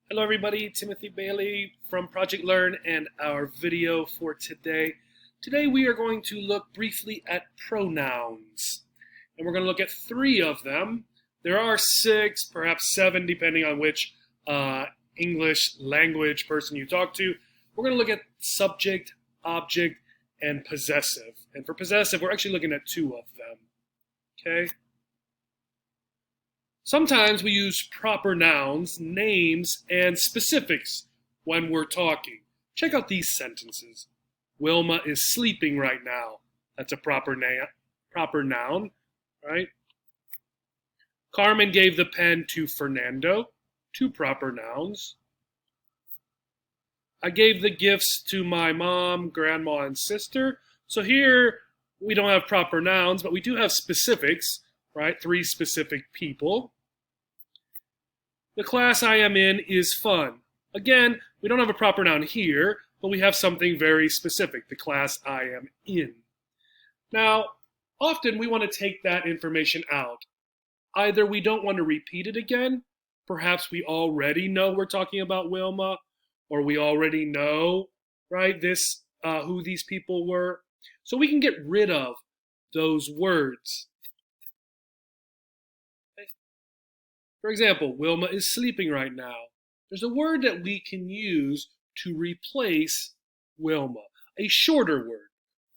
Hello everybody, Timothy Bailey from Project Learn and our video for today. Today we are going to look briefly at pronouns. And we're going to look at three of them. There are six, perhaps seven, depending on which English language person you talk to. We're going to look at subject, object, and possessive. And for possessive, we're actually looking at two of them. Okay? Sometimes we use proper nouns, names, and specifics when we're talking. Check out these sentences. Wilma is sleeping right now. That's a proper noun, right? Carmen gave the pen to Fernando. Two proper nouns. I gave the gifts to my mom, grandma, and sister. So here we don't have proper nouns, but we do have specifics, right? Three specific people. The class I am in is fun. Again, we don't have a proper noun here, but we have something very specific, the class I am in. Now, often we want to take that information out. Either we don't want to repeat it again, perhaps we already know we're talking about Wilma, or we already know, right, who these people were. So we can get rid of those words. For example, Wilma is sleeping right now. There's a word that we can use to replace Wilma, a shorter word,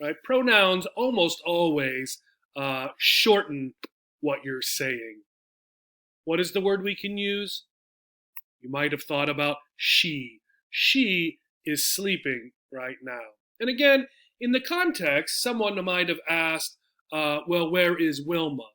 right? Pronouns almost always shorten what you're saying. What is the word we can use? You might have thought about she. She is sleeping right now. And again, in the context, someone might have asked, well, where is Wilma?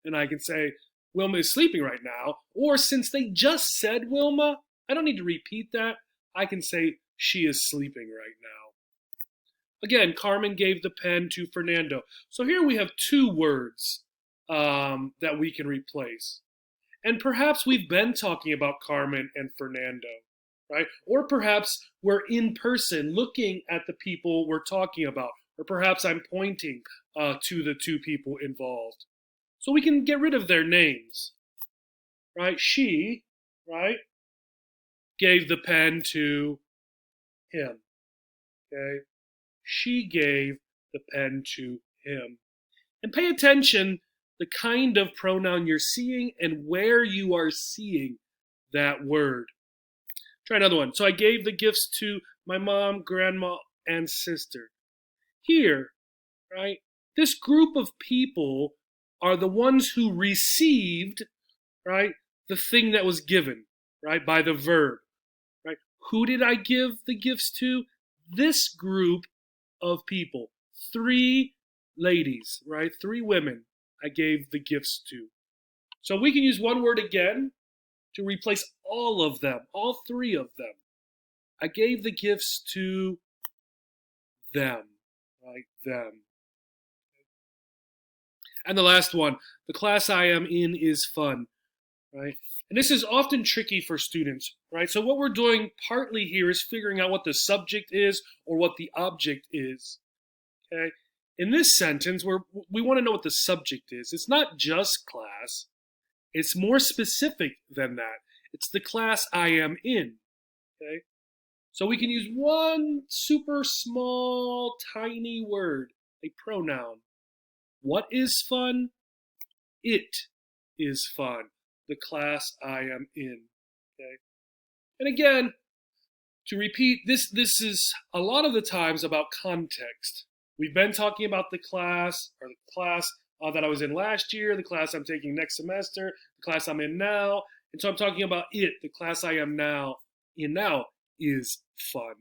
And I can say, Wilma is sleeping right now. Or since they just said Wilma, I don't need to repeat that. I can say she is sleeping right now. Again, Carmen gave the pen to Fernando. So here we have two words that we can replace. And perhaps we've been talking about Carmen and Fernando, right? Or perhaps we're in person looking at the people we're talking about. Or perhaps I'm pointing to the two people involved. So we can get rid of their names, right? She, right, gave the pen to him, okay? She gave the pen to him. And pay attention the kind of pronoun you're seeing and where you are seeing that word. Try another one. So I gave the gifts to my mom, grandma, and sister. Here, right, this group of people are the ones who received, right, the thing that was given, right, by the verb, right? Who did I give the gifts to? This group of people. Three ladies, right? Three women I gave the gifts to. So we can use one word again to replace all of them, all three of them. I gave the gifts to them, right? Them. And the last one, the class I am in is fun, right? And this is often tricky for students, right? So what we're doing partly here is figuring out what the subject is or what the object is, okay? In this sentence, we want to know what the subject is. It's not just class. It's more specific than that. It's the class I am in, okay? So we can use one super small, tiny word, a pronoun. What is fun? It is fun. The class I am in. Okay. And again, to repeat, this is a lot of the times about context. We've been talking about the class that I was in last year, the class I'm taking next semester, the class I'm in now. And so I'm talking about it, the class I am now is fun.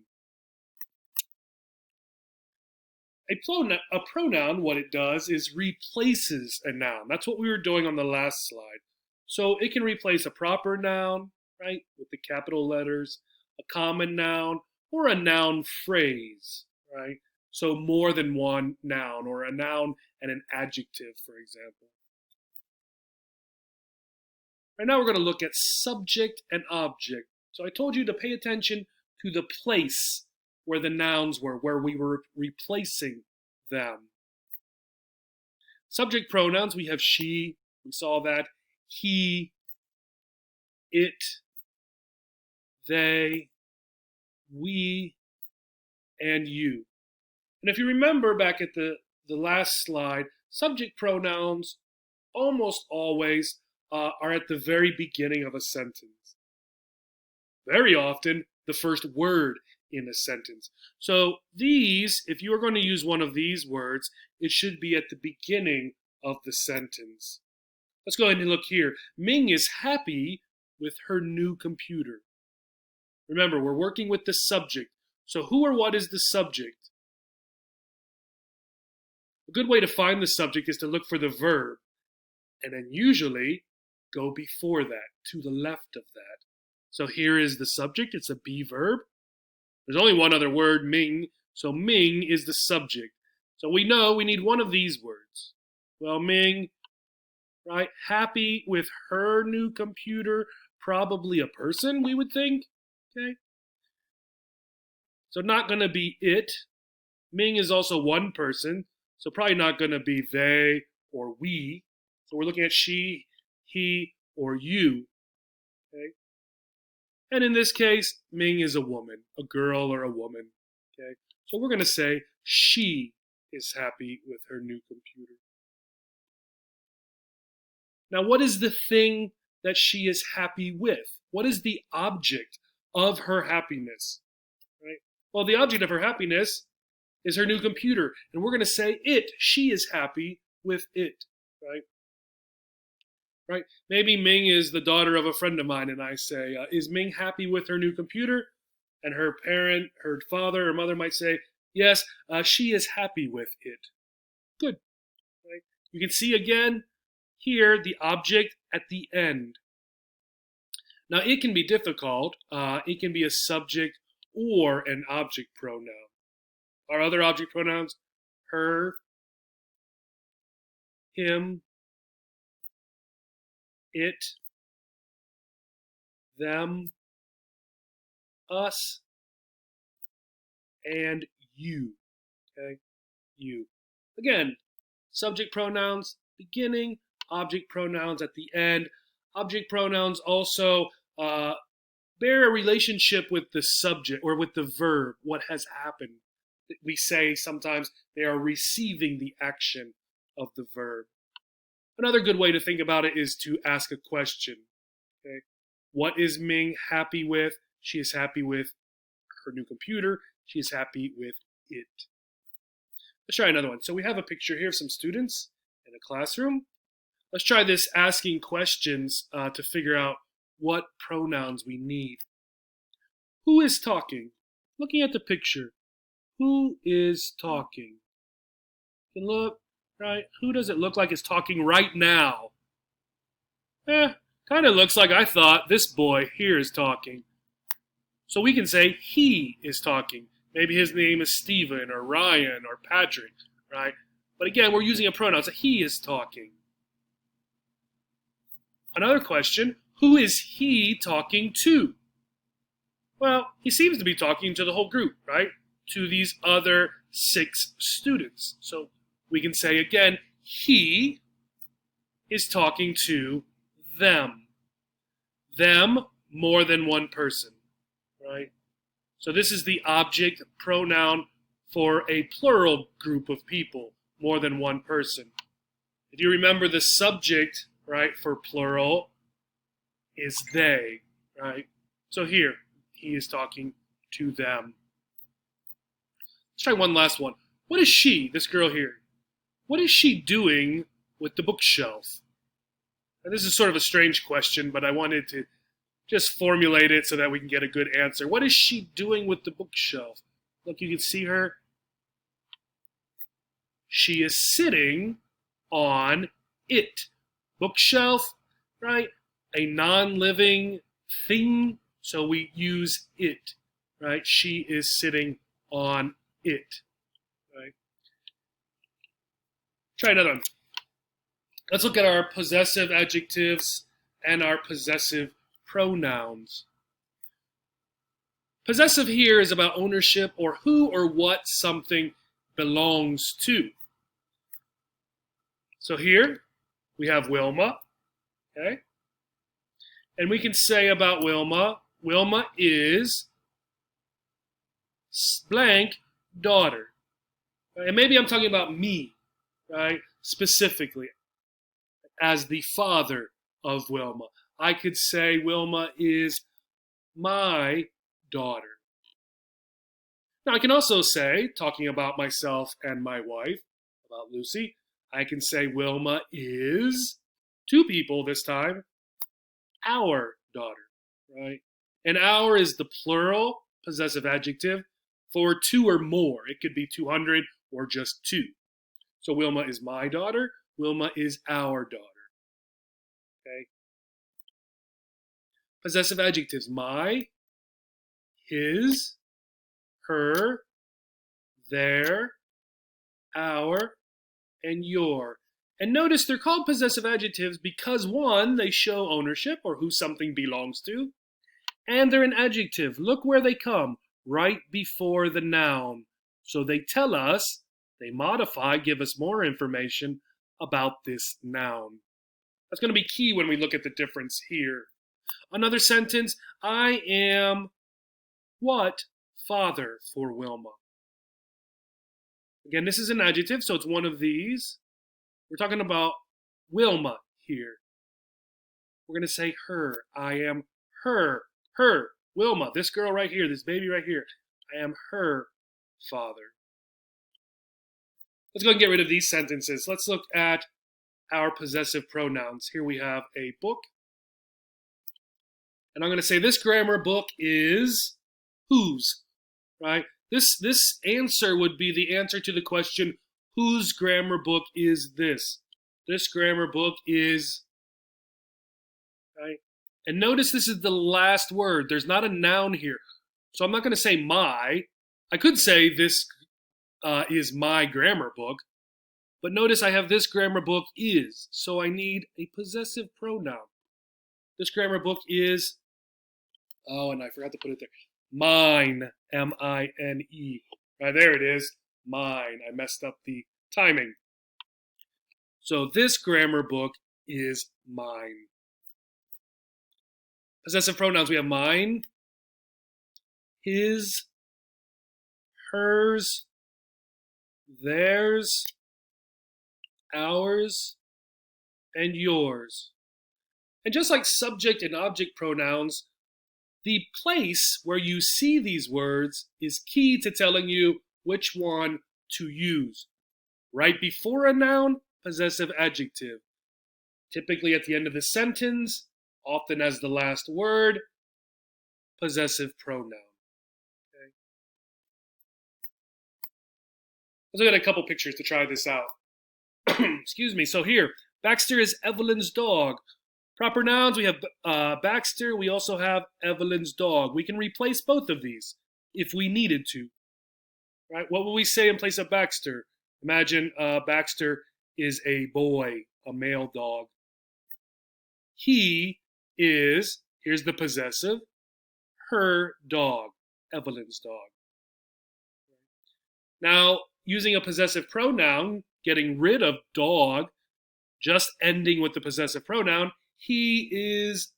A pronoun, what it does is replaces a noun. That's what we were doing on the last slide. So it can replace a proper noun, right, with the capital letters, a common noun, or a noun phrase, right? So more than one noun, or a noun and an adjective, for example. Right now we're going to look at subject and object. So I told you to pay attention to the place where the nouns were, where we were replacing them. Subject pronouns, we have she, we saw that, he, it, they, we, and you. And if you remember back at the last slide, subject pronouns almost always are at the very beginning of a sentence. Very often, the first word in a sentence. So these, if you are going to use one of these words, it should be at the beginning of the sentence. Let's go ahead and look here. Ming is happy with her new computer. Remember, we're working with the subject. So who or what is the subject? A good way to find the subject is to look for the verb, and then usually go before that, to the left of that. So here is the subject. It's a be verb. There's only one other word, Ming. So Ming is the subject. So we know we need one of these words. Well, Ming, right? Happy with her new computer, probably a person, we would think. Okay. So not going to be it. Ming is also one person, so probably not going to be they or we. So we're looking at she, he, or you. Okay. And in this case, Ming is a woman, a girl or a woman. Okay. So we're going to say she is happy with her new computer. Now, what is the thing that she is happy with? What is the object of her happiness? Right? Well, the object of her happiness is her new computer, and we're going to say it. She is happy with it, right? Right? Maybe Ming is the daughter of a friend of mine, and I say, is Ming happy with her new computer? And her parent, her father or mother might say, yes, she is happy with it. Good. Right? You can see again here the object at the end. Now, it can be difficult. It can be a subject or an object pronoun. Our other object pronouns, her, him, it, them, us, and you. Okay, you. Again, subject pronouns beginning, object pronouns at the end. Object pronouns also bear a relationship with the subject or with the verb, what has happened. We say sometimes they are receiving the action of the verb. Another good way to think about it is to ask a question. Okay, what is Ming happy with? She is happy with her new computer. She is happy with it. Let's try another one. So we have a picture here of some students in a classroom. Let's try this asking questions to figure out what pronouns we need. Who is talking? Looking at the picture, who is talking? You can look, right? Who does it look like is talking right now? Kind of looks like I thought this boy here is talking. So we can say he is talking. Maybe his name is Stephen or Ryan or Patrick, right? But again, we're using a pronoun, so he is talking. Another question, who is he talking to? Well, he seems to be talking to the whole group, right? To these other 6 students. So we can say again, he is talking to them. Them, more than one person, right? So this is the object pronoun for a plural group of people, more than one person. If you remember the subject, right, for plural is they, right? So here, he is talking to them. Let's try one last one. What is she, this girl here? What is she doing with the bookshelf? Now, this is sort of a strange question, but I wanted to just formulate it so that we can get a good answer. What is she doing with the bookshelf? Look, you can see her. She is sitting on it. Bookshelf, right? A non-living thing, so we use it, right? She is sitting on it, right? Try another one. Let's look at our possessive adjectives and our possessive pronouns. Possessive here is about ownership or who or what something belongs to. So here we have Wilma, okay? And we can say about Wilma, Wilma is blank daughter. And maybe I'm talking about me, right? Specifically, as the father of Wilma. I could say Wilma is my daughter. Now, I can also say, talking about myself and my wife, about Lucy, I can say Wilma is, two people this time, our daughter, right? And our is the plural possessive adjective for two or more. It could be 200 or just two. So Wilma is my daughter. Wilma is our daughter. Okay. Possessive adjectives: my, his, her, their, our, and your. And notice they're called possessive adjectives because, one, they show ownership or who something belongs to, and they're an adjective. Look where they come, right before the noun. So they tell us, they modify, give us more information about this noun. That's going to be key when we look at the difference here. Another sentence: I am what father for Wilma? Again, this is an adjective, so it's one of these. We're talking about Wilma here. We're going to say her. I am her. Wilma, this girl right here, this baby right here. I am her father. Let's go and get rid of these sentences. Let's look at our possessive pronouns. Here we have a book. And I'm going to say this grammar book is whose, right? This answer would be the answer to the question, whose grammar book is this? This grammar book is, right? And notice this is the last word. There's not a noun here. So I'm not going to say my. I could say this is my grammar book. But notice I have this grammar book is. So I need a possessive pronoun. This grammar book is, oh, and I forgot to put it there. Mine, M-I-N-E. Right, there it is, mine. I messed up the timing. So this grammar book is mine. Possessive pronouns, we have mine, his, hers, theirs, ours, and yours. And just like subject and object pronouns, the place where you see these words is key to telling you which one to use. Right before a noun, possessive adjective. Typically at the end of the sentence, often as the last word, possessive pronoun. Okay. Let's look at a couple pictures to try this out. Excuse me. So here, Baxter is Evelyn's dog. Proper nouns, we have Baxter. We also have Evelyn's dog. We can replace both of these if we needed to. Right? What will we say in place of Baxter? Imagine Baxter is a boy, a male dog. He is, here's the possessive, her dog, Evelyn's dog. Now, using a possessive pronoun, getting rid of dog, just ending with the possessive pronoun, he is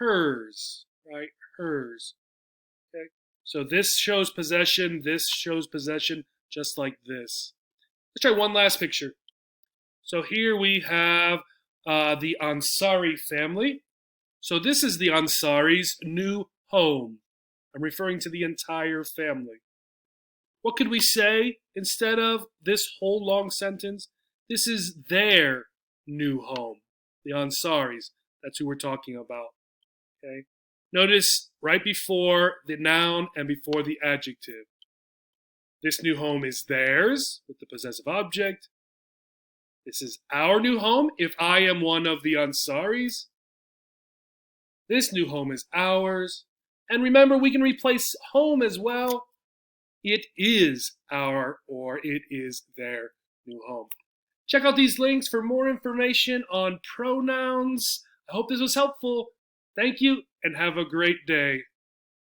hers, right? Hers. Okay. So this shows possession, this shows possession, just like this. Let's try one last picture. So here we have the Ansari family. So this is the Ansari's new home. I'm referring to the entire family. What could we say instead of this whole long sentence? This is their new home. The Ansaris, that's who we're talking about. Okay. Notice right before the noun and before the adjective. This new home is theirs with the possessive object. This is our new home if I am one of the Ansaris. This new home is ours. And remember, we can replace home as well. It is our or it is their new home. Check out these links for more information on pronouns. I hope this was helpful. Thank you and have a great day.